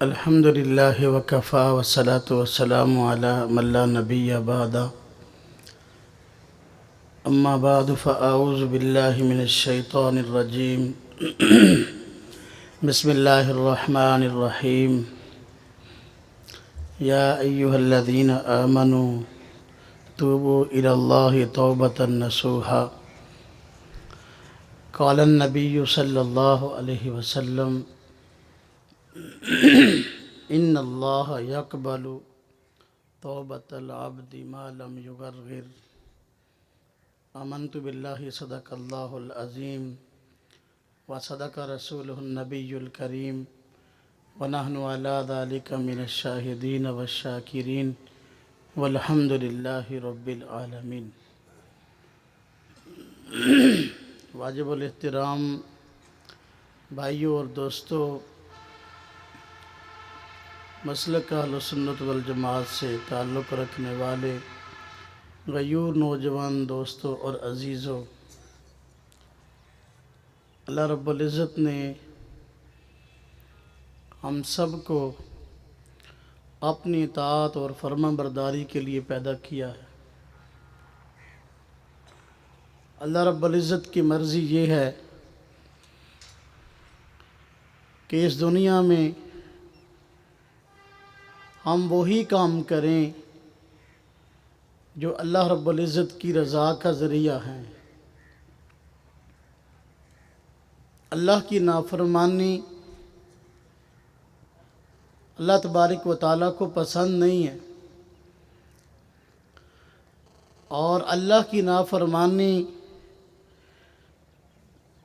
الحمد لله وكفى والصلاة والسلام على من لا نبي بعد. أما بعد فأعوذ بالله من الشيطان الرجيم. بسم الله الرحمن الرحيم. يا أيها الذين آمنوا توبوا إلى الله توبة نصوحا. قال النبي صلى الله عليه وسلم ان اللہ یقبل توبۃ العبد ما لم یغرغر. آمنت باللہ صدق اللہ العظیم وصدق رسولہ النبی الکریم ونحن علی ذلک من الشاہدین والشاکرین والحمد للہ رب العالمین. واجب الاحترام بھائیوں اور دوستوں، مسلک اہل سنت والجماعت سے تعلق رکھنے والے غیور نوجوان دوستوں اور عزیزوں، اللہ رب العزت نے ہم سب کو اپنی اطاعت اور فرما برداری کے لیے پیدا کیا ہے. اللہ رب العزت کی مرضی یہ ہے کہ اس دنیا میں ہم وہی کام کریں جو اللہ رب العزت کی رضا کا ذریعہ ہیں. اللہ کی نافرمانی اللہ تبارک و تعالیٰ کو پسند نہیں ہے، اور اللہ کی نافرمانی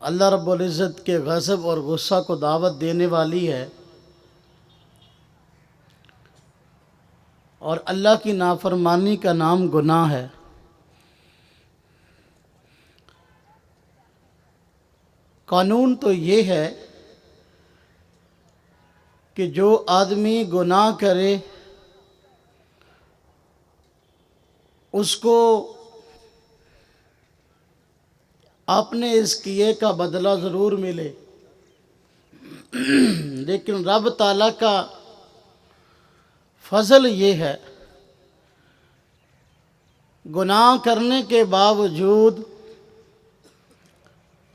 اللہ رب العزت کے غضب اور غصہ کو دعوت دینے والی ہے، اور اللہ کی نافرمانی کا نام گناہ ہے. قانون تو یہ ہے کہ جو آدمی گناہ کرے اس کو اپنے اس کیے کا بدلہ ضرور ملے، لیکن رب تعالیٰ کا فضل یہ ہے گناہ کرنے کے باوجود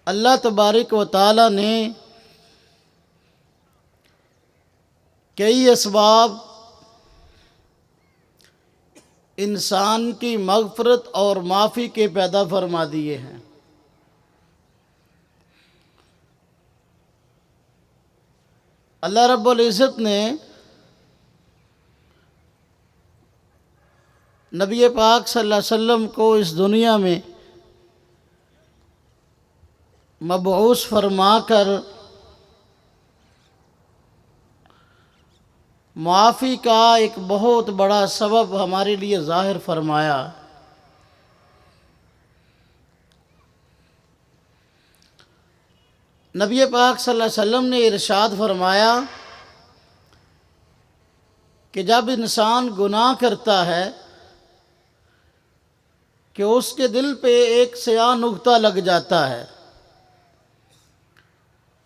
اللہ تبارک و تعالیٰ نے کئی اسباب انسان کی مغفرت اور معافی کے پیدا فرما دیے ہیں. اللہ رب العزت نے نبی پاک صلی اللہ علیہ وسلم کو اس دنیا میں مبعوث فرما کر معافی کا ایک بہت بڑا سبب ہمارے لیے ظاہر فرمایا. نبی پاک صلی اللہ علیہ وسلم نے ارشاد فرمایا کہ جب انسان گناہ کرتا ہے کہ اس کے دل پہ ایک سیاہ نقطہ لگ جاتا ہے،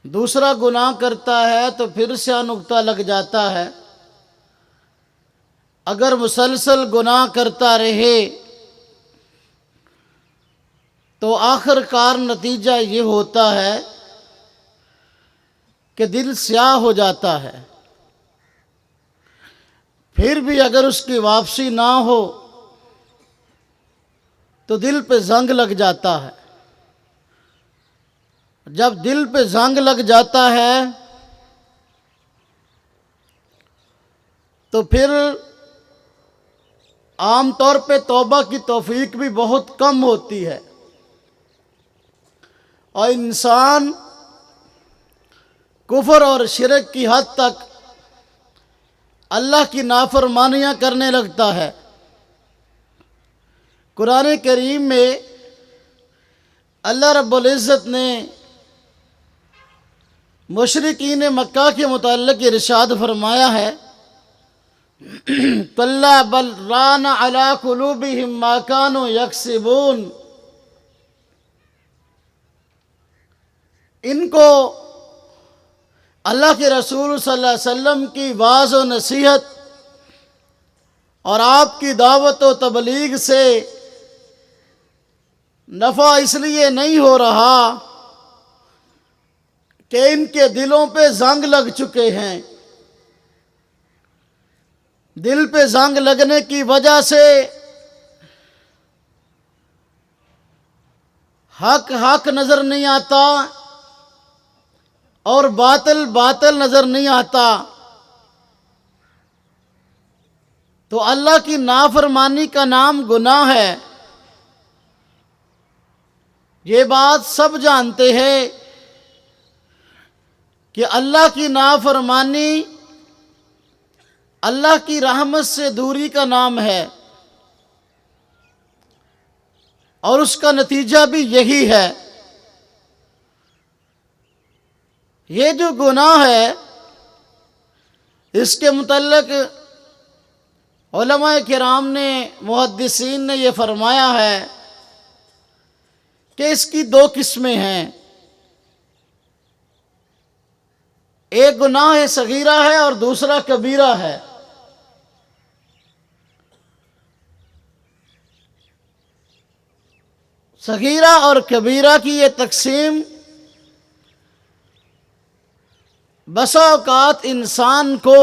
دوسرا گناہ کرتا ہے تو پھر سیاہ نقطہ لگ جاتا ہے. اگر مسلسل گناہ کرتا رہے تو آخر کار نتیجہ یہ ہوتا ہے کہ دل سیاہ ہو جاتا ہے. پھر بھی اگر اس کی واپسی نہ ہو تو دل پہ زنگ لگ جاتا ہے. جب دل پہ زنگ لگ جاتا ہے تو پھر عام طور پہ توبہ کی توفیق بھی بہت کم ہوتی ہے، اور انسان کفر اور شرک کی حد تک اللہ کی نافرمانیاں کرنے لگتا ہے. قرآن کریم میں اللہ رب العزت نے مشرکین مکہ کے متعلق ارشاد فرمایا ہے کَلَّا بَلْ رَانَ عَلَىٰ قُلُوبِهِمْ مَا كَانُوا يَكْسِبُونَ. ان کو اللہ کے رسول صلی اللہ علیہ وسلم کی واعظ و نصیحت اور آپ کی دعوت و تبلیغ سے نفع اس لیے نہیں ہو رہا کہ ان کے دلوں پہ زنگ لگ چکے ہیں۔ دل پہ زنگ لگنے کی وجہ سے حق حق نظر نہیں آتا اور باطل باطل نظر نہیں آتا، تو اللہ کی نافرمانی کا نام گناہ ہے۔ یہ بات سب جانتے ہیں کہ اللہ کی نافرمانی اللہ کی رحمت سے دوری کا نام ہے، اور اس کا نتیجہ بھی یہی ہے۔ یہ جو گناہ ہے اس کے متعلق علماء کرام نے، محدثین نے یہ فرمایا ہے کہ اس کی دو قسمیں ہیں۔ ایک گناہ صغیرہ ہے اور دوسرا کبیرہ ہے۔ صغیرہ اور کبیرہ کی یہ تقسیم بسا اوقات انسان کو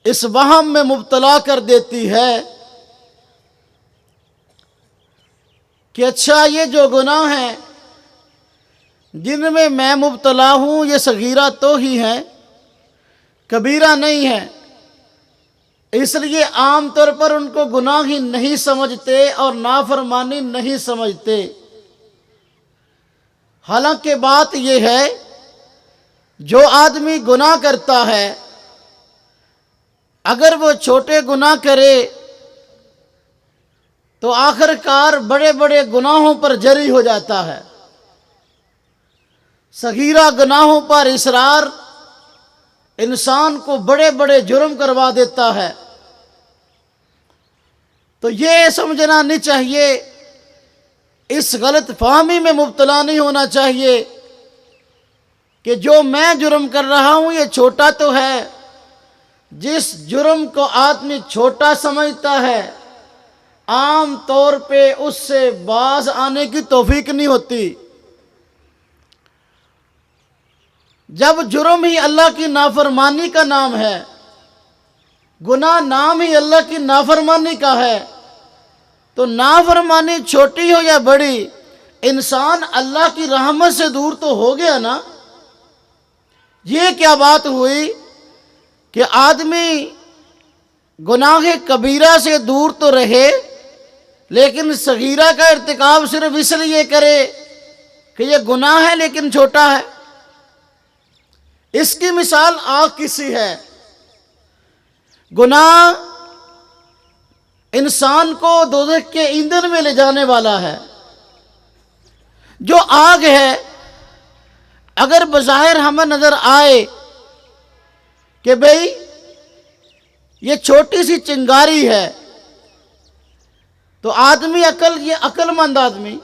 اس وہم میں مبتلا کر دیتی ہے کہ اچھا یہ جو گناہ ہیں جن میں میں مبتلا ہوں یہ صغیرہ تو ہی ہیں، کبیرہ نہیں ہے، اس لیے عام طور پر ان کو گناہ ہی نہیں سمجھتے اور نافرمانی نہیں سمجھتے۔ حالانکہ بات یہ ہے جو آدمی گناہ کرتا ہے اگر وہ چھوٹے گناہ کرے تو آخر کار بڑے بڑے گناہوں پر جری ہو جاتا ہے۔ صغیرہ گناہوں پر اصرار انسان کو بڑے بڑے جرم کروا دیتا ہے۔ تو یہ سمجھنا نہیں چاہیے، اس غلط فہمی میں مبتلا نہیں ہونا چاہیے کہ جو میں جرم کر رہا ہوں یہ چھوٹا تو ہے۔ جس جرم کو آدمی چھوٹا سمجھتا ہے عام طور پہ اس سے باز آنے کی توفیق نہیں ہوتی۔ جب جرم ہی اللہ کی نافرمانی کا نام ہے، گناہ نام ہی اللہ کی نافرمانی کا ہے، تو نافرمانی چھوٹی ہو یا بڑی انسان اللہ کی رحمت سے دور تو ہو گیا نا۔ یہ کیا بات ہوئی کہ آدمی گناہ کبیرہ سے دور تو رہے لیکن صغیرہ کا ارتکاب صرف اس لیے کرے کہ یہ گناہ ہے لیکن چھوٹا ہے۔ اس کی مثال آگ کی سی ہے۔ گناہ انسان کو دوزخ کے ایندھن میں لے جانے والا ہے۔ جو آگ ہے اگر بظاہر ہمیں نظر آئے کہ بھئی یہ چھوٹی سی چنگاری ہے تو آدمی یہ عقل مند آدمی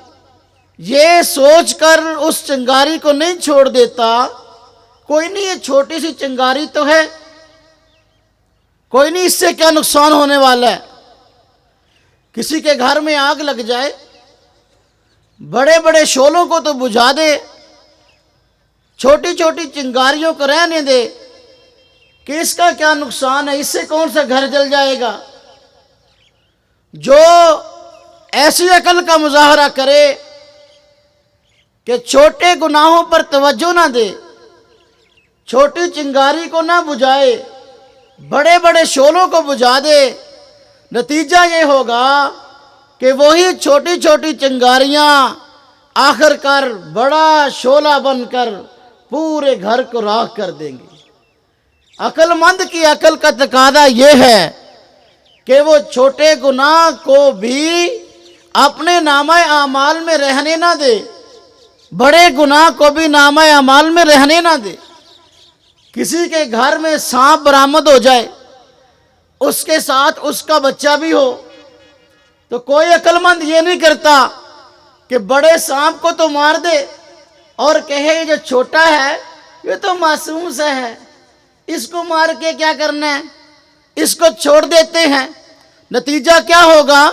یہ سوچ کر اس چنگاری کو نہیں چھوڑ دیتا، کوئی نہیں یہ چھوٹی سی چنگاری تو ہے، کوئی نہیں اس سے کیا نقصان ہونے والا ہے۔ کسی کے گھر میں آگ لگ جائے بڑے بڑے شعلوں کو تو بجھا دے، چھوٹی چھوٹی چنگاریوں کو رہنے دے کہ اس کا کیا نقصان ہے، اس سے کون سا گھر جل جائے گا۔ جو ایسی عقل کا مظاہرہ کرے کہ چھوٹے گناہوں پر توجہ نہ دے، چھوٹی چنگاری کو نہ بجھائے، بڑے بڑے شعلوں کو بجھا دے، نتیجہ یہ ہوگا کہ وہی چھوٹی چھوٹی چنگاریاں آخر کار بڑا شعلہ بن کر پورے گھر کو راکھ کر دیں گی۔ عقل مند کی عقل کا تقاضا یہ ہے کہ وہ چھوٹے گناہ کو بھی اپنے نامہ اعمال میں رہنے نہ دے، بڑے گناہ کو بھی نامہ اعمال میں رہنے نہ دے۔ کسی کے گھر میں سانپ برآمد ہو جائے، اس کے ساتھ اس کا بچہ بھی ہو، تو کوئی عقل مند یہ نہیں کرتا کہ بڑے سانپ کو تو مار دے اور کہے جو چھوٹا ہے یہ تو معصوم سا ہے، اس کو مار کے کیا کرنا ہے، اس کو چھوڑ دیتے ہیں۔ نتیجہ کیا ہوگا؟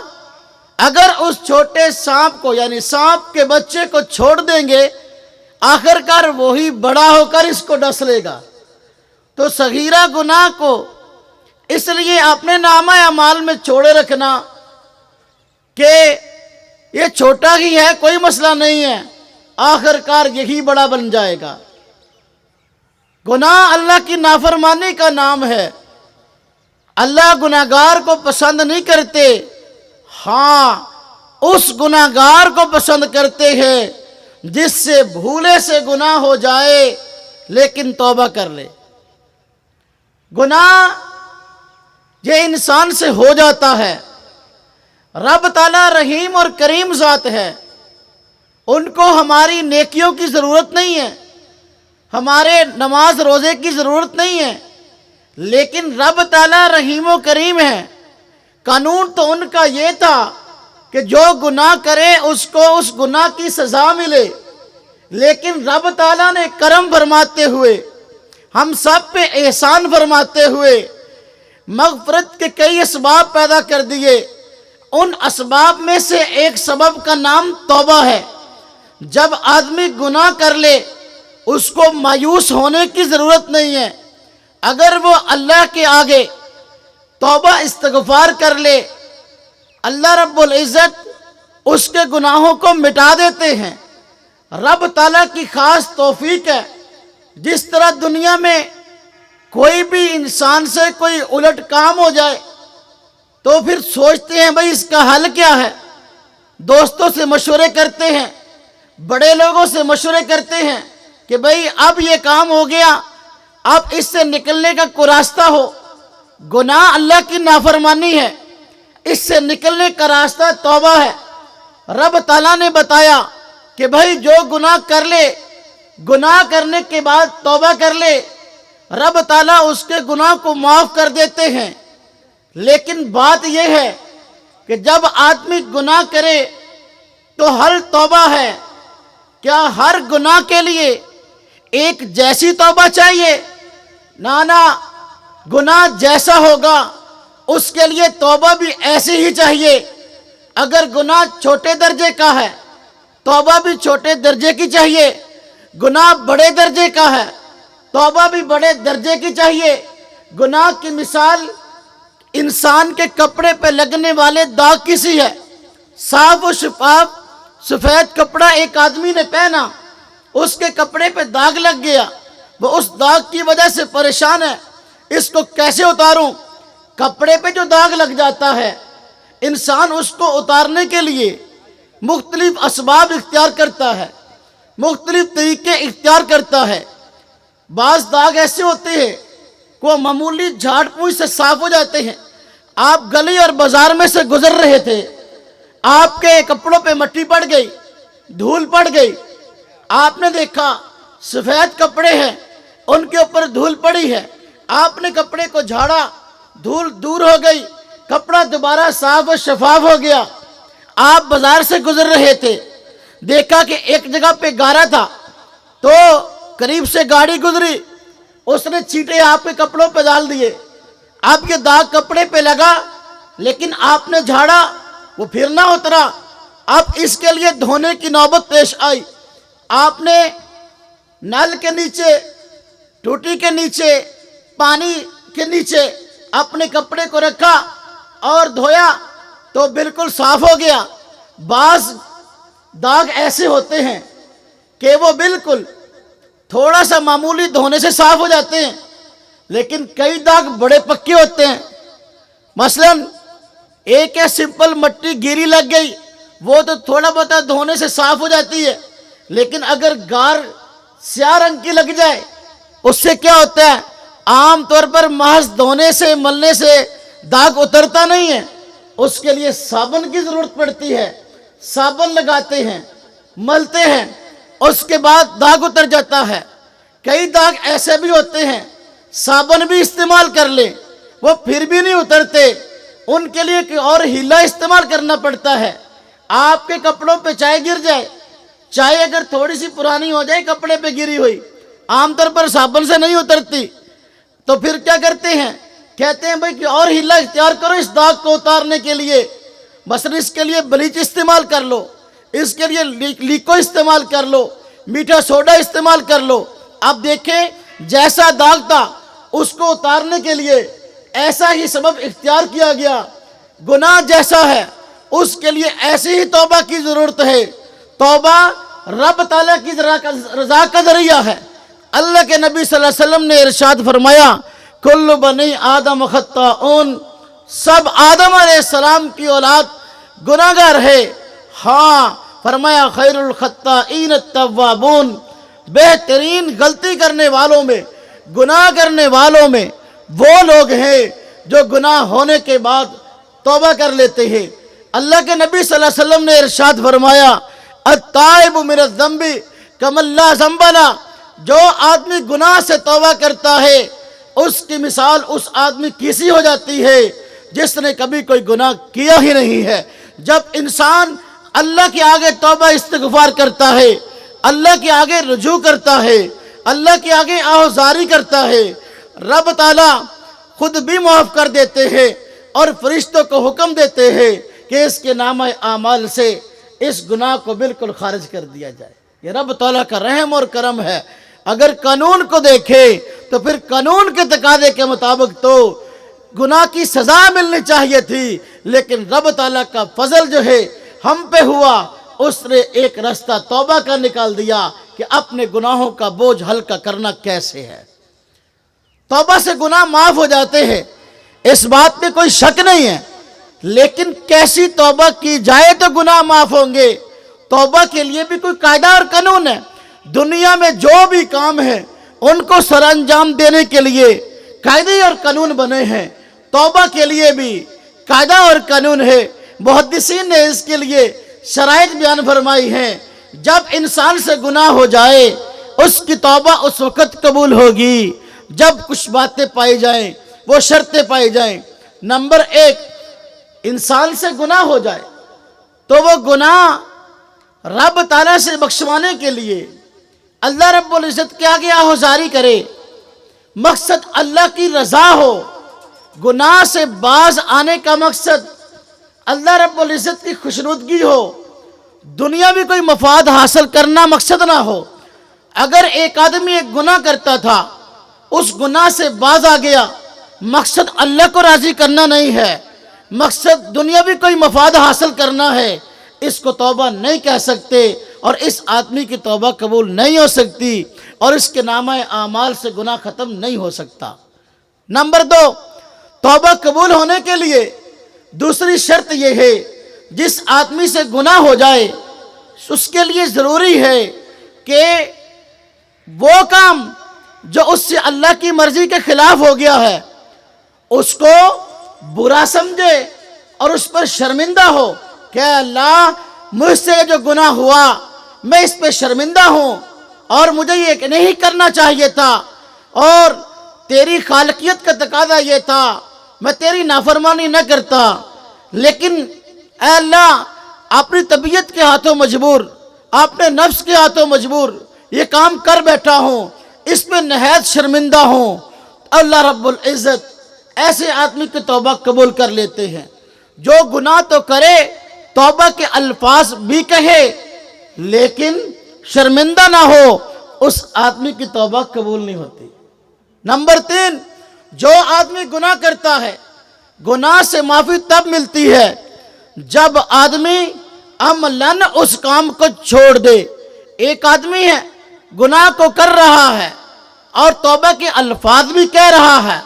اگر اس چھوٹے سانپ کو یعنی سانپ کے بچے کو چھوڑ دیں گے، آخر کار وہی بڑا ہو کر اس کو ڈس لے گا۔ تو صغیرہ گناہ کو اس لیے اپنے نامہ اعمال میں چھوڑے رکھنا کہ یہ چھوٹا ہی ہے، کوئی مسئلہ نہیں ہے، آخر کار یہی بڑا بن جائے گا۔ گناہ اللہ کی نافرمانی کا نام ہے۔ اللہ گناہگار کو پسند نہیں کرتے، ہاں اس گناہگار کو پسند کرتے ہیں جس سے بھولے سے گناہ ہو جائے لیکن توبہ کر لے۔ گناہ یہ انسان سے ہو جاتا ہے۔ رب تعالیٰ رحیم اور کریم ذات ہے، ان کو ہماری نیکیوں کی ضرورت نہیں ہے، ہمارے نماز روزے کی ضرورت نہیں ہے، لیکن رب تعالیٰ رحیم و کریم ہے۔ قانون تو ان کا یہ تھا کہ جو گناہ کرے اس کو اس گناہ کی سزا ملے، لیکن رب تعالیٰ نے کرم فرماتے ہوئے، ہم سب پہ احسان فرماتے ہوئے مغفرت کے کئی اسباب پیدا کر دیے۔ ان اسباب میں سے ایک سبب کا نام توبہ ہے۔ جب آدمی گناہ کر لے اس کو مایوس ہونے کی ضرورت نہیں ہے، اگر وہ اللہ کے آگے توبہ استغفار کر لے، اللہ رب العزت اس کے گناہوں کو مٹا دیتے ہیں۔ رب تعالیٰ کی خاص توفیق ہے۔ جس طرح دنیا میں کوئی بھی انسان سے کوئی الٹ کام ہو جائے تو پھر سوچتے ہیں بھئی اس کا حل کیا ہے، دوستوں سے مشورے کرتے ہیں، بڑے لوگوں سے مشورے کرتے ہیں کہ بھئی اب یہ کام ہو گیا، اب اس سے نکلنے کا کوئی راستہ ہو۔ گناہ اللہ کی نافرمانی ہے، اس سے نکلنے کا راستہ توبہ ہے۔ رب تعالیٰ نے بتایا کہ بھئی جو گناہ کر لے، گناہ کرنے کے بعد توبہ کر لے، رب تعالیٰ اس کے گناہ کو معاف کر دیتے ہیں۔ لیکن بات یہ ہے کہ جب آدمی گناہ کرے تو حل توبہ ہے۔ کیا ہر گناہ کے لیے ایک جیسی توبہ چاہیے؟ نانا، گناہ جیسا ہوگا اس کے لیے توبہ بھی ایسی ہی چاہیے۔ اگر گناہ چھوٹے درجے کا ہے، توبہ بھی چھوٹے درجے کی چاہیے۔ گناہ بڑے درجے کا ہے، توبہ بھی بڑے درجے کی چاہیے۔ گناہ کی مثال انسان کے کپڑے پہ لگنے والے داغ کی سی ہے۔ صاف و شفاف سفید کپڑا ایک آدمی نے پہنا، اس کے کپڑے پہ داغ لگ گیا، وہ اس داغ کی وجہ سے پریشان ہے، اس کو کیسے اتاروں؟ کپڑے پہ جو داغ لگ جاتا ہے، انسان اس کو اتارنے کے لیے مختلف اسباب اختیار کرتا ہے، مختلف طریقے اختیار کرتا ہے۔ بعض داغ ایسے ہوتے ہیں کہ وہ معمولی جھاڑ پوچھ سے صاف ہو جاتے ہیں۔ آپ گلی اور بازار میں سے گزر رہے تھے، آپ کے کپڑوں پہ مٹی پڑ گئی، دھول پڑ گئی، آپ نے دیکھا سفید کپڑے ہیں، ان کے اوپر دھول پڑی ہے، آپ نے کپڑے کو جھاڑا، دھول دور ہو گئی، کپڑا دوبارہ صاف و شفاف ہو گیا۔ آپ بازار سے گزر رہے تھے، دیکھا کہ ایک جگہ پہ گارا تھا، تو قریب سے گاڑی گزری، اس نے چیٹے آپ کے کپڑوں پہ ڈال دیے، آپ کے داغ کپڑے پہ لگا، لیکن آپ نے جھاڑا، وہ پھر نہ اترا۔ اب اس کے لیے دھونے کی نوبت پیش آئی۔ آپ نے نل کے نیچے، ٹوٹی کے نیچے، پانی کے نیچے اپنے کپڑے کو رکھا اور دھویا تو بالکل صاف ہو گیا۔ بعض داغ ایسے ہوتے ہیں کہ وہ بالکل تھوڑا سا معمولی دھونے سے صاف ہو جاتے ہیں، لیکن کئی داغ بڑے پکے ہوتے ہیں۔ مثلا ایک ہے سمپل مٹی گیری لگ گئی، وہ تو تھوڑا بہت دھونے سے صاف ہو جاتی ہے، لیکن اگر گار سیاہ رنگ کی لگ جائے اس سے کیا ہوتا ہے؟ عام طور پر محض دھونے سے ملنے سے داغ اترتا نہیں ہے، اس کے لیے صابن کی ضرورت پڑتی ہے۔ صابن لگاتے ہیں، ملتے ہیں، اس کے بعد داغ اتر جاتا ہے۔ کئی داغ ایسے بھی ہوتے ہیں صابن بھی استعمال کر لیں وہ پھر بھی نہیں اترتے، ان کے لیے کوئی اور ہیلا استعمال کرنا پڑتا ہے۔ آپ کے کپڑوں پہ چائے گر جائے، چائے اگر تھوڑی سی پرانی ہو جائے کپڑے پہ گری ہوئی، عام طور پر صابن سے نہیں اترتی، تو پھر کیا کرتے ہیں؟ کہتے ہیں بھائی کہ اور ہیلا اختیار کرو اس داغ کو اتارنے کے لیے، مثلا اس کے لیے بلیچ استعمال کر لو، اس کے لیے لیکو استعمال کر لو، میٹھا سوڈا استعمال کر لو۔ اب دیکھیں جیسا داغ تھا اس کو اتارنے کے لیے ایسا ہی سبب اختیار کیا گیا، گناہ جیسا ہے اس کے لیے ایسی ہی توبہ کی ضرورت ہے۔ توبہ رب تعالیٰ کی رضا کا ذریعہ ہے۔ اللہ کے نبی صلی اللہ علیہ وسلم نے ارشاد فرمایا کل بنی آدم خطاؤن، سب آدم علیہ السلام کی اولاد گناہ گار ہے، ہاں فرمایا خیر الخطائین التوابون، بہترین غلطی کرنے والوں میں، گناہ کرنے والوں میں وہ لوگ ہیں جو گناہ ہونے کے بعد توبہ کر لیتے ہیں۔ اللہ کے نبی صلی اللہ علیہ وسلم نے ارشاد فرمایا التائب من الذنب کمن لا ذنب لہ، جو آدمی گناہ سے توبہ کرتا ہے اس کی مثال اس آدمی کیسی ہو جاتی ہے جس نے کبھی کوئی گناہ کیا ہی نہیں ہے۔ جب انسان اللہ کے آگے توبہ استغفار کرتا ہے، اللہ کے آگے رجوع کرتا ہے، اللہ کے آگے آہوزاری کرتا ہے، رب تعالیٰ خود بھی معاف کر دیتے ہیں اور فرشتوں کو حکم دیتے ہیں کہ اس کے نامہ اعمال سے اس گناہ کو بالکل خارج کر دیا جائے۔ یہ رب تعالیٰ کا رحم اور کرم ہے۔ اگر قانون کو دیکھے تو پھر قانون کے تقاضے کے مطابق تو گناہ کی سزا ملنی چاہیے تھی، لیکن رب تعالیٰ کا فضل جو ہے ہم پہ ہوا، اس نے ایک راستہ توبہ کا نکال دیا کہ اپنے گناہوں کا بوجھ ہلکا کرنا کیسے ہے۔ توبہ سے گناہ معاف ہو جاتے ہیں، اس بات میں کوئی شک نہیں ہے، لیکن کیسی توبہ کی جائے تو گناہ معاف ہوں گے؟ توبہ کے لیے بھی کوئی قاعدہ اور قانون ہے۔ دنیا میں جو بھی کام ہے ان کو سر انجام دینے کے لیے قاعدے اور قانون بنے ہیں، توبہ کے لیے بھی قاعدہ اور قانون ہے۔ محدثین نے اس کے لیے شرائط بیان فرمائی ہیں۔ جب انسان سے گناہ ہو جائے اس کی توبہ اس وقت قبول ہوگی جب کچھ باتیں پائی جائیں، وہ شرطیں پائی جائیں۔ نمبر 1، انسان سے گناہ ہو جائے تو وہ گناہ رب تعالیٰ سے بخشوانے کے لیے اللہ رب العزت کے آگے آہوزاری کرے، مقصد اللہ کی رضا ہو۔ گناہ سے باز آنے کا مقصد اللہ رب العزت کی خوشنودگی ہو، دنیا میں کوئی مفاد حاصل کرنا مقصد نہ ہو۔ اگر ایک آدمی ایک گناہ کرتا تھا، اس گناہ سے باز آ گیا، مقصد اللہ کو راضی کرنا نہیں ہے، مقصد دنیاوی کوئی مفاد حاصل کرنا ہے، اس کو توبہ نہیں کہہ سکتے اور اس آدمی کی توبہ قبول نہیں ہو سکتی اور اس کے نامہ اعمال سے گناہ ختم نہیں ہو سکتا۔ نمبر 2، توبہ قبول ہونے کے لیے دوسری شرط یہ ہے جس آدمی سے گناہ ہو جائے اس کے لیے ضروری ہے کہ وہ کام جو اس سے اللہ کی مرضی کے خلاف ہو گیا ہے اس کو برا سمجھے اور اس پر شرمندہ ہو کہ اللہ مجھ سے جو گناہ ہوا میں اس پہ شرمندہ ہوں اور مجھے یہ نہیں کرنا چاہیے تھا، اور تیری خالقیت کا تقاضا یہ تھا میں تیری نافرمانی نہ کرتا، لیکن اے اللہ اپنی طبیعت کے ہاتھوں مجبور، اپنے نفس کے ہاتھوں مجبور یہ کام کر بیٹھا ہوں، اس پہ نہایت شرمندہ ہوں۔ اللہ رب العزت ایسے آدمی کی توبہ قبول کر لیتے ہیں۔ جو گناہ تو کرے توبہ کے الفاظ بھی کہے لیکن شرمندہ نہ ہو، اس آدمی کی توبہ قبول نہیں ہوتی۔ نمبر 3، جو آدمی گناہ کرتا ہے گناہ سے معافی تب ملتی ہے جب آدمی عملاً اس کام کو چھوڑ دے۔ ایک آدمی ہے گناہ کو کر رہا ہے اور توبہ کے الفاظ بھی کہہ رہا ہے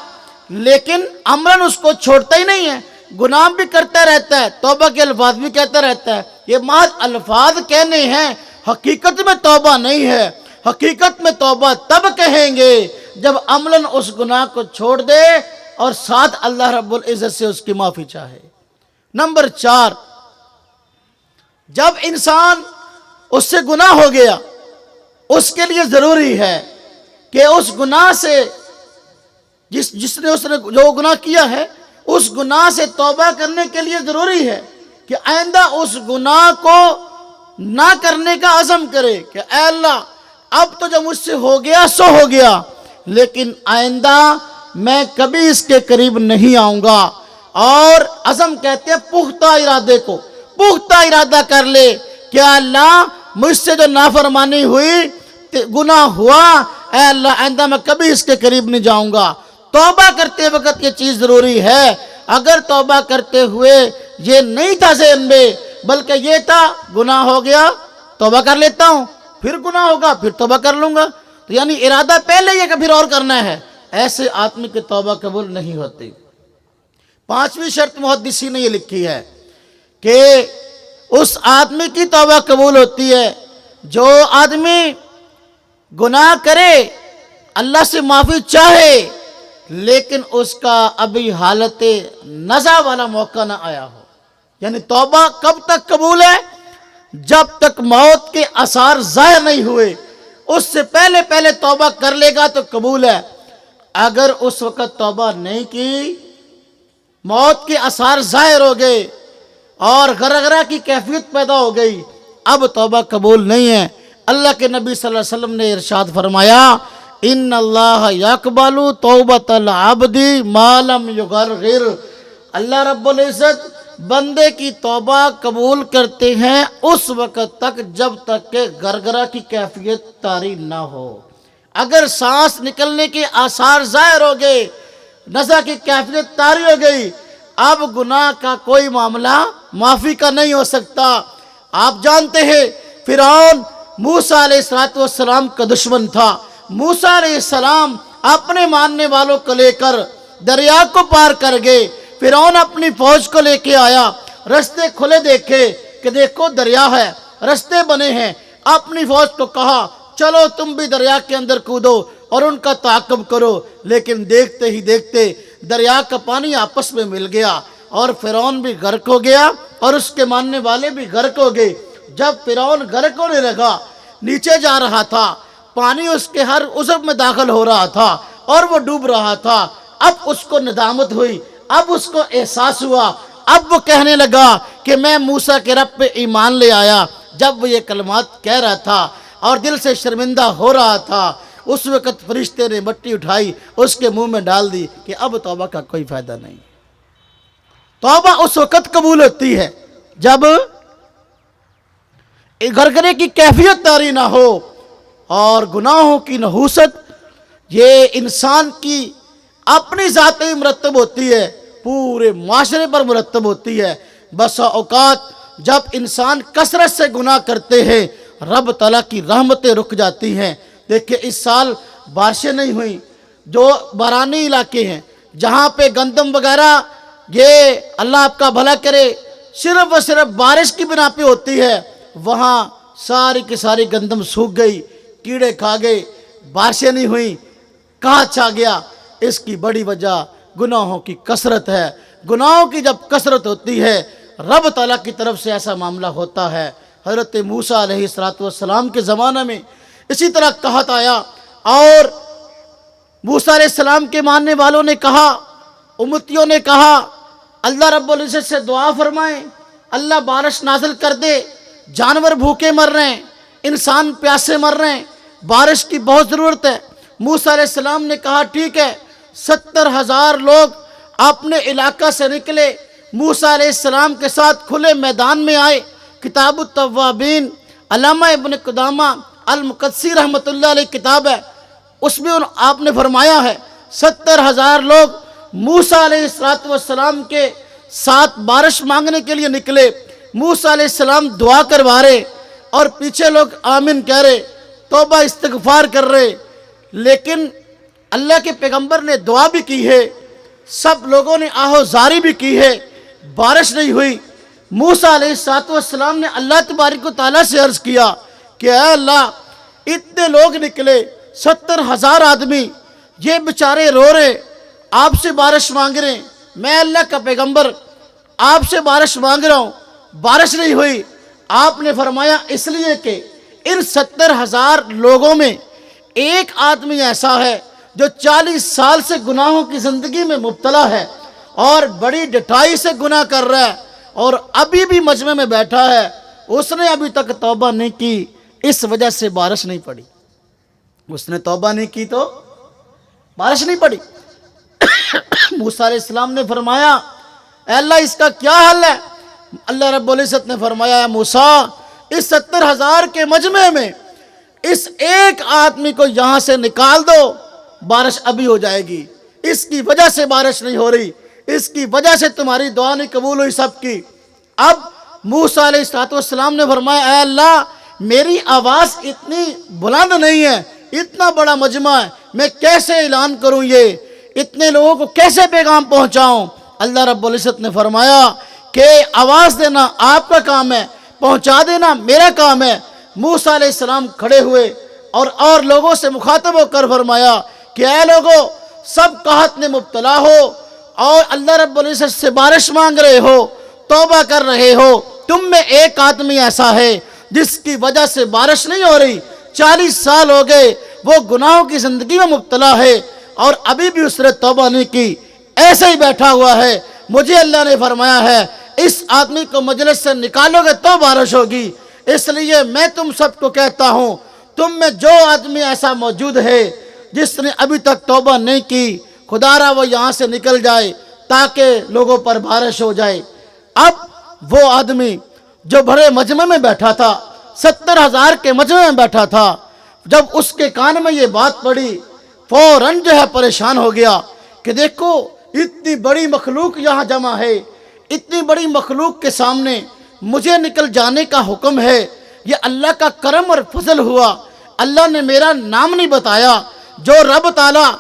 لیکن عملاً اس کو چھوڑتا ہی نہیں ہے، گناہ بھی کرتا رہتا ہے، توبہ کے الفاظ بھی کہتا رہتا ہے۔ یہ محض الفاظ کہنے ہیں، حقیقت میں توبہ نہیں ہے۔ حقیقت میں توبہ تب کہیں گے جب عملاً اس گناہ کو چھوڑ دے اور ساتھ اللہ رب العزت سے اس کی معافی چاہے۔ نمبر 4، جب انسان اس سے گناہ ہو گیا اس کے لیے ضروری ہے کہ اس گناہ سے جس نے جو گناہ کیا ہے اس گناہ سے توبہ کرنے کے لیے ضروری ہے کہ آئندہ اس گناہ کو نہ کرنے کا عزم کرے کہ اے اللہ اب تو جو مجھ سے ہو گیا سو ہو گیا، لیکن آئندہ میں کبھی اس کے قریب نہیں آؤں گا۔ اور عزم کہتے ہیں پختہ ارادے کو، پختہ ارادہ کر لے کہ اللہ مجھ سے جو نافرمانی ہوئی، گناہ ہوا، اے اللہ آئندہ میں کبھی اس کے قریب نہیں جاؤں گا۔ توبہ کرتے وقت یہ چیز ضروری ہے۔ اگر توبہ کرتے ہوئے یہ نہیں تھا ذہن میں، بلکہ یہ تھا گناہ ہو گیا توبہ کر لیتا ہوں، پھر گناہ ہوگا پھر توبہ کر لوں گا، تو یعنی ارادہ پہلے یہ کہ پھر اور کرنا ہے، ایسے آدمی کی توبہ قبول نہیں ہوتی۔ پانچویں شرط محدثین نے یہ لکھی ہے کہ اس آدمی کی توبہ قبول ہوتی ہے جو آدمی گناہ کرے، اللہ سے معافی چاہے، لیکن اس کا ابھی حالت نزع والا موقع نہ آیا ہو۔ یعنی توبہ کب تک قبول ہے؟ جب تک موت کے آثار ظاہر نہیں ہوئے، اس سے پہلے پہلے توبہ کر لے گا تو قبول ہے۔ اگر اس وقت توبہ نہیں کی، موت کے آثار ظاہر ہو گئے اور غرغرہ کی کیفیت پیدا ہو گئی، اب توبہ قبول نہیں ہے۔ اللہ کے نبی صلی اللہ علیہ وسلم نے ارشاد فرمایا، ان اللہ یقبل توبۃ العبد ما لم یغرغر، اللہ رب العزت بندے کی توبہ قبول کرتے ہیں اس وقت تک جب تک کہ غرغرہ کی کیفیت طاری نہ ہو۔ اگر سانس نکلنے کے آثار ظاہر ہو گئے، نزع کی کیفیت طاری ہو گئی، اب گناہ کا کوئی معاملہ معافی کا نہیں ہو سکتا۔ آپ جانتے ہیں فرعون موسیٰ علیہ السلام کا دشمن تھا۔ موسیٰ علیہ السلام اپنے ماننے والوں کو لے کر دریا کو پار کر گئے۔ فرعون اپنی فوج کو لے کے آیا، رستے کھلے دیکھے کہ دیکھو دریا ہے، رستے بنے ہیں۔ اپنی فوج کو کہا چلو تم بھی دریا کے اندر کودو اور ان کا تعاقب کرو، لیکن دیکھتے ہی دیکھتے دریا کا پانی آپس میں مل گیا اور فرعون بھی غرق ہو گیا اور اس کے ماننے والے بھی غرق ہو گئے۔ جب فرعون غرق ہونے لگا، نیچے جا رہا تھا، پانی اس کے ہر عضو میں داخل ہو رہا تھا اور وہ ڈوب رہا تھا۔ اب اس کو ندامت ہوئی، اب اس کو احساس ہوا، اب وہ کہنے لگا کہ میں موسیٰ کے رب پہ ایمان لے آیا۔ جب وہ یہ کلمات کہہ رہا تھا اور دل سے شرمندہ ہو رہا تھا، اس وقت فرشتے نے مٹی اٹھائی اس کے منہ میں ڈال دی کہ اب توبہ کا کوئی فائدہ نہیں۔ توبہ اس وقت قبول ہوتی ہے جب غرغرے کی کیفیت طاری نہ ہو اور گناہوں کی نحوست یہ انسان کی اپنی ذاتی مرتب ہوتی ہے، پورے معاشرے پر مرتب ہوتی ہے۔ بسا اوقات جب انسان کثرت سے گناہ کرتے ہیں، رب تعالیٰ کی رحمتیں رک جاتی ہیں۔ دیکھیں اس سال بارشیں نہیں ہوئیں، جو بارانی علاقے ہیں جہاں پہ گندم وغیرہ یہ اللہ آپ کا بھلا کرے صرف و صرف بارش کی بنا پہ ہوتی ہے، وہاں ساری کی ساری گندم سوکھ گئی، کیڑے کھا گئے، بارشیں نہیں ہوئیں، کہاں چھا گیا؟ اس کی بڑی وجہ گناہوں کی کثرت ہے۔ گناہوں کی جب کثرت ہوتی ہے رب تعالیٰ کی طرف سے ایسا معاملہ ہوتا ہے۔ حضرت موسیٰ علیہ السلام کے زمانہ میں اسی طرح قحط آیا اور موسیٰ علیہ السلام کے ماننے والوں نے کہا، امتیوں نے کہا اللہ رب العزت سے دعا فرمائیں، اللہ بارش نازل کر دے، جانور بھوکے مر رہے ہیں، انسان پیاسے مر رہے ہیں، بارش کی بہت ضرورت ہے۔ موسیٰ علیہ السلام نے کہا ٹھیک ہے۔ 70,000 لوگ اپنے علاقہ سے نکلے، موسیٰ علیہ السلام کے ساتھ کھلے میدان میں آئے۔ کتاب التوابین علامہ ابن قدامہ المقدسی رحمۃ اللہ علیہ کتاب ہے، اس میں آپ نے فرمایا ہے 70,000 لوگ موسیٰ علیہ السلام کے ساتھ بارش مانگنے کے لیے نکلے۔ موسیٰ علیہ السلام دعا کروا رہے اور پیچھے لوگ آمین کہہ رہے، توبہ استغفار کر رہے، لیکن اللہ کے پیغمبر نے دعا بھی کی ہے، سب لوگوں نے آہوزاری بھی کی ہے، بارش نہیں ہوئی۔ موسیٰ علیہ السلام نے اللہ تبارک و تعالیٰ سے عرض کیا کہ اے اللہ اتنے لوگ نکلے، 70,000 آدمی، یہ بیچارے رو رہے، آپ سے بارش مانگ رہے ہیں، میں اللہ کا پیغمبر آپ سے بارش مانگ رہا ہوں، بارش نہیں ہوئی۔ آپ نے فرمایا اس لیے کہ ان 70,000 لوگوں میں ایک آدمی ایسا ہے جو 40 سال سے گناہوں کی زندگی میں مبتلا ہے اور بڑی ڈٹائی سے گناہ کر رہا ہے اور ابھی بھی مجمع میں بیٹھا ہے، اس نے ابھی تک توبہ نہیں کی، اس وجہ سے بارش نہیں پڑی۔ اس نے توبہ نہیں کی تو بارش نہیں پڑی۔ موسیٰ علیہ السلام نے فرمایا اے اللہ اس کا کیا حل ہے؟ اللہ رب العزت نے فرمایا اے موسیٰ اس 70,000 کے مجمع میں اس ایک آدمی کو یہاں سے نکال دو، بارش ابھی ہو جائے گی۔ اس کی وجہ سے بارش نہیں ہو رہی، اس کی وجہ سے تمہاری دعا نہیں قبول ہوئی سب کی۔ اب موسیٰ علیہ السلام نے فرمایا اے اللہ میری آواز اتنی بلند نہیں ہے، اتنا بڑا مجمع ہے، میں کیسے اعلان کروں، یہ اتنے لوگوں کو کیسے پیغام پہنچاؤں؟ اللہ رب العزت نے فرمایا کہ آواز دینا آپ کا کام ہے، پہنچا دینا میرا کام ہے۔ موسیٰ علیہ السلام کھڑے ہوئے اور لوگوں سے مخاطب ہو کر فرمایا کہ اے لوگوں سب قحط میں مبتلا ہو اور اللہ رب العزت سے بارش مانگ رہے ہو، توبہ کر رہے ہو، تم میں ایک آدمی ایسا ہے جس کی وجہ سے بارش نہیں ہو رہی، 40 سال ہو گئے وہ گناہوں کی زندگی میں مبتلا ہے اور ابھی بھی اس نے توبہ نہیں کی، ایسے ہی بیٹھا ہوا ہے۔ مجھے اللہ نے فرمایا ہے اس آدمی کو مجلس سے نکالو گے تو بارش ہوگی، اس لیے میں تم سب کو کہتا ہوں تم میں جو آدمی ایسا موجود ہے جس نے ابھی تک توبہ نہیں کی، خدا را وہ یہاں سے نکل جائے تاکہ لوگوں پر بارش ہو جائے۔ اب وہ آدمی جو بڑے مجمع میں بیٹھا تھا، 70,000 کے مجمع میں بیٹھا تھا، جب اس کے کان میں یہ بات پڑی فوراً جو ہے پریشان ہو گیا کہ دیکھو اتنی بڑی مخلوق یہاں جمع ہے، اتنی بڑی مخلوق کے سامنے مجھے نکل جانے کا حکم ہے، یہ اللہ کا کرم اور فضل ہوا۔ اللہ نے میرا نام نہیں بتایا، جو رب تعالیٰ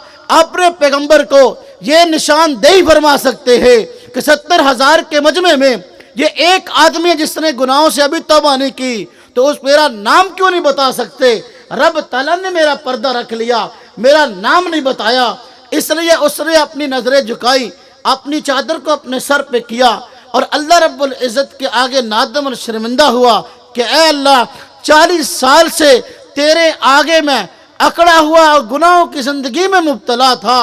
اپنے پیغمبر کو یہ نشاندہی فرما سکتے ہیں کہ 70,000 کے مجمع میں یہ ایک آدمی ہے جس نے گناہوں سے ابھی توبہ نہیں کی، تو اس میرا نام کیوں نہیں بتا سکتے؟ رب تعالیٰ نے میرا پردہ رکھ لیا، میرا نام نہیں بتایا، اس لیے اس نے اپنی نظریں جھکائی، اپنی چادر کو اپنے سر پہ کیا اور اللہ رب العزت کے آگے نادم اور شرمندہ ہوا کہ اے اللہ 40 سال سے تیرے آگے میں اکڑا ہوا اور گناہوں کی زندگی میں مبتلا تھا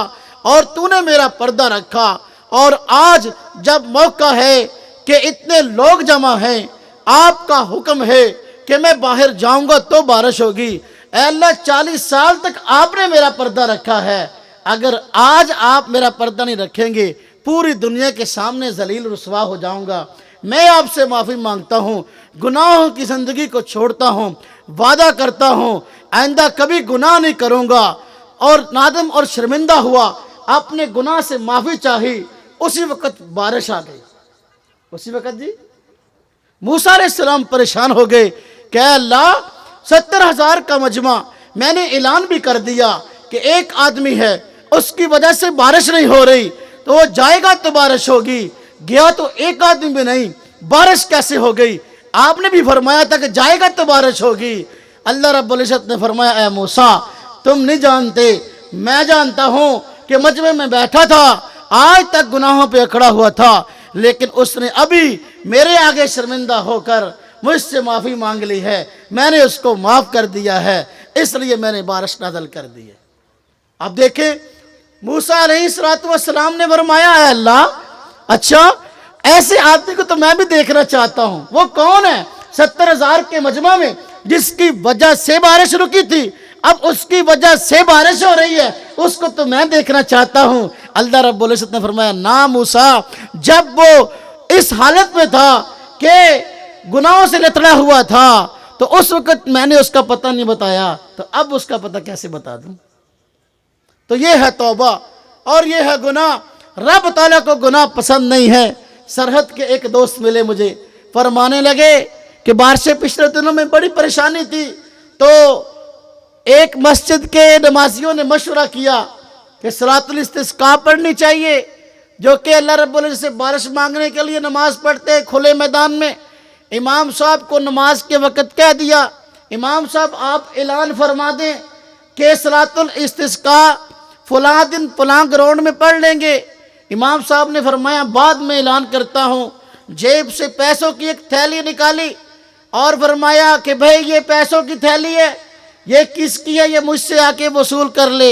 اور تو نے میرا پردہ رکھا، اور آج جب موقع ہے کہ اتنے لوگ جمع ہیں، آپ کا حکم ہے کہ میں باہر جاؤں گا تو بارش ہوگی۔ اے اللہ 40 سال تک آپ نے میرا پردہ رکھا ہے، اگر آج آپ میرا پردہ نہیں رکھیں گے پوری دنیا کے سامنے ذلیل رسوا ہو جاؤں گا۔ میں آپ سے معافی مانگتا ہوں، گناہوں کی زندگی کو چھوڑتا ہوں، وعدہ کرتا ہوں آئندہ کبھی گناہ نہیں کروں گا۔ اور نادم اور شرمندہ ہوا، اپنے گناہ سے معافی چاہی، اسی وقت بارش آ گئی۔ اسی وقت جی موسیٰ علیہ السلام پریشان ہو گئے کہ اے اللہ 70,000 کا مجمع، میں نے اعلان بھی کر دیا کہ ایک آدمی ہے اس کی وجہ سے بارش نہیں ہو رہی، تو وہ جائے گا تو بارش ہوگی، گیا تو ایک آدمی بھی نہیں، بارش کیسے ہو گئی؟ آپ نے بھی فرمایا تھا کہ جائے گا تو بارش ہوگی۔ اللہ رب العزت نے فرمایا اے موسیٰ تم نہیں جانتے، میں جانتا ہوں کہ مجمع میں بیٹھا تھا، آج تک گناہوں پہ اکڑا ہوا تھا، لیکن اس نے ابھی میرے آگے شرمندہ ہو کر مجھ سے معافی مانگ لی ہے، میں نے اس کو معاف کر دیا ہے، اس لیے میں نے بارش نازل کر دی ہے۔ اب دیکھیں موسیٰ علیہ السلام نے فرمایا اے اللہ اچھا ایسے آدمی کو تو میں بھی دیکھنا چاہتا ہوں، وہ کون ہے 70,000 کے مجمع میں جس کی وجہ سے بارش رکی تھی، اب اس کی وجہ سے بارش ہو رہی ہے، اس کو تو میں دیکھنا چاہتا ہوں۔ اللہ رب العزت نے فرمایا نا موسیٰ، جب وہ اس حالت میں تھا کہ گناہوں سے لتڑا ہوا تھا تو اس وقت میں نے اس کا پتہ نہیں بتایا، تو اب اس کا پتہ کیسے بتا دوں؟ تو یہ ہے توبہ اور یہ ہے گناہ۔ رب تعالیٰ کو گناہ پسند نہیں ہے۔ سرحد کے ایک دوست ملے مجھے، فرمانے لگے کہ بارشیں پچھلے دنوں میں بڑی پریشانی تھی، تو ایک مسجد کے نمازیوں نے مشورہ کیا کہ صلاۃ الاستسقاء پڑھنی چاہیے، جو کہ اللہ رب العزت سے بارش مانگنے کے لیے نماز پڑھتے ہیں کھلے میدان میں۔ امام صاحب کو نماز کے وقت کہہ دیا امام صاحب آپ اعلان فرما دیں کہ صلاۃ الاستسقاء فلاں دن فلاں گراؤنڈ میں پڑھ لیں گے۔ امام صاحب نے فرمایا بعد میں اعلان کرتا ہوں۔ جیب سے پیسوں کی ایک تھیلی نکالی اور فرمایا کہ بھائی یہ پیسوں کی تھیلی ہے، یہ کس کی ہے، یہ مجھ سے آ کے وصول کر لے۔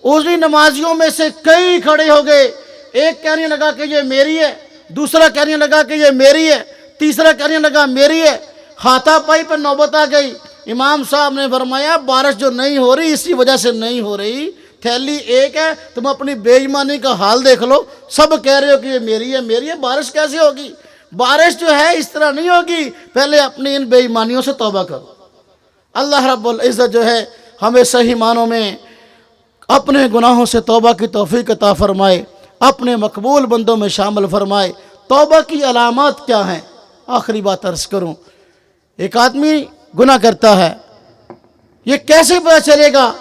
اوزی نمازیوں میں سے کئی کھڑے ہو گئے، ایک کہنے لگا کہ یہ میری ہے، دوسرا کہنے لگا کہ یہ میری ہے، تیسرا کہنے لگا میری ہے۔ ہاتھا پائی پر نوبت آ گئی۔ امام صاحب نے فرمایا بارش جو نہیں ہو رہی اسی وجہ سے نہیں ہو رہی، تھیلی ایک ہے، تم اپنی بے ایمانی کا حال دیکھ لو، سب کہہ رہے ہو کہ یہ میری ہے میری ہے، بارش کیسے ہوگی؟ بارش جو ہے اس طرح نہیں ہوگی، پہلے اپنی ان بے ایمانیوں سے توبہ کرو۔ اللہ رب العزت جو ہے ہمیں صحیح معنوں میں اپنے گناہوں سے توبہ کی توفیق عطا فرمائے، اپنے مقبول بندوں میں شامل فرمائے۔ توبہ کی علامات کیا ہیں؟ آخری بات عرض کروں، ایک آدمی گناہ کرتا ہے، یہ کیسے پتہ چلے گا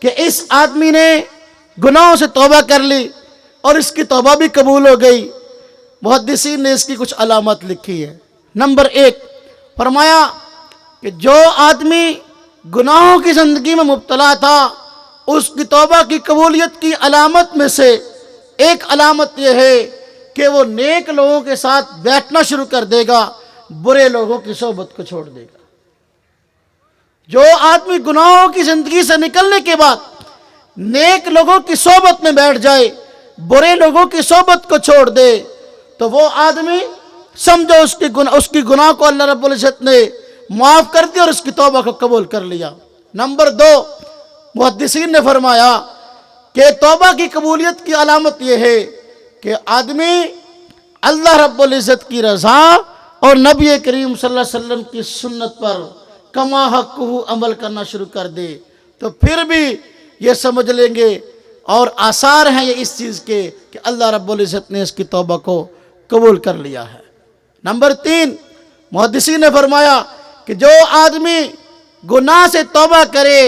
کہ اس آدمی نے گناہوں سے توبہ کر لی اور اس کی توبہ بھی قبول ہو گئی؟ محدثین نے اس کی کچھ علامات لکھی ہے۔ نمبر 1 فرمایا کہ جو آدمی گناہوں کی زندگی میں مبتلا تھا، اس کی توبہ کی قبولیت کی علامت میں سے ایک علامت یہ ہے کہ وہ نیک لوگوں کے ساتھ بیٹھنا شروع کر دے گا، برے لوگوں کی صحبت کو چھوڑ دے گا۔ جو آدمی گناہوں کی زندگی سے نکلنے کے بعد نیک لوگوں کی صحبت میں بیٹھ جائے، برے لوگوں کی صحبت کو چھوڑ دے، تو وہ آدمی سمجھو اس کی گناہ کو اللہ رب العزت نے معاف کر دیا اور اس کی توبہ کو قبول کر لیا۔ نمبر 2 محدثین نے فرمایا کہ توبہ کی قبولیت کی علامت یہ ہے کہ آدمی اللہ رب العزت کی رضا اور نبی کریم صلی اللہ علیہ وسلم کی سنت پر کما حقہ عمل کرنا شروع کر دے، تو پھر بھی یہ سمجھ لیں گے اور آثار ہیں یہ اس چیز کے کہ اللہ رب العزت نے اس کی توبہ کو قبول کر لیا ہے۔ نمبر 3 محدثین نے فرمایا کہ جو آدمی گناہ سے توبہ کرے،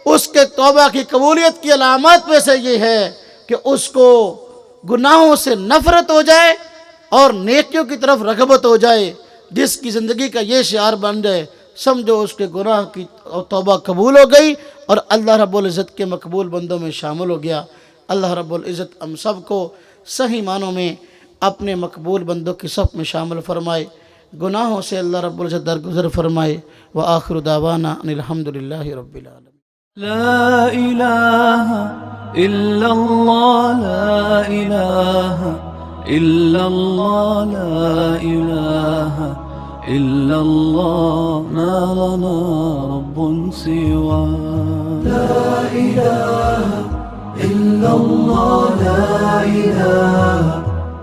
اس کے توبہ کی قبولیت کی علامات میں سے یہ ہے کہ اس کو گناہوں سے نفرت ہو جائے اور نیکیوں کی طرف رغبت ہو جائے۔ جس کی زندگی کا یہ شعار بن جائے، سمجھو اس کے گناہ کی توبہ قبول ہو گئی اور اللہ رب العزت کے مقبول بندوں میں شامل ہو گیا۔ اللہ رب العزت ہم سب کو صحیح معنوں میں اپنے مقبول بندوں کی صف میں شامل فرمائے، گناہوں سے اللہ رب العزت درگزر فرمائے۔ وآخر دعوانا ان الحمدللہ رب العالمین۔ لا إله إلا الله، لا إله إلا الله، لا إله إلا الله، ما لنا رب سواه. لا إله إلا الله، لا إله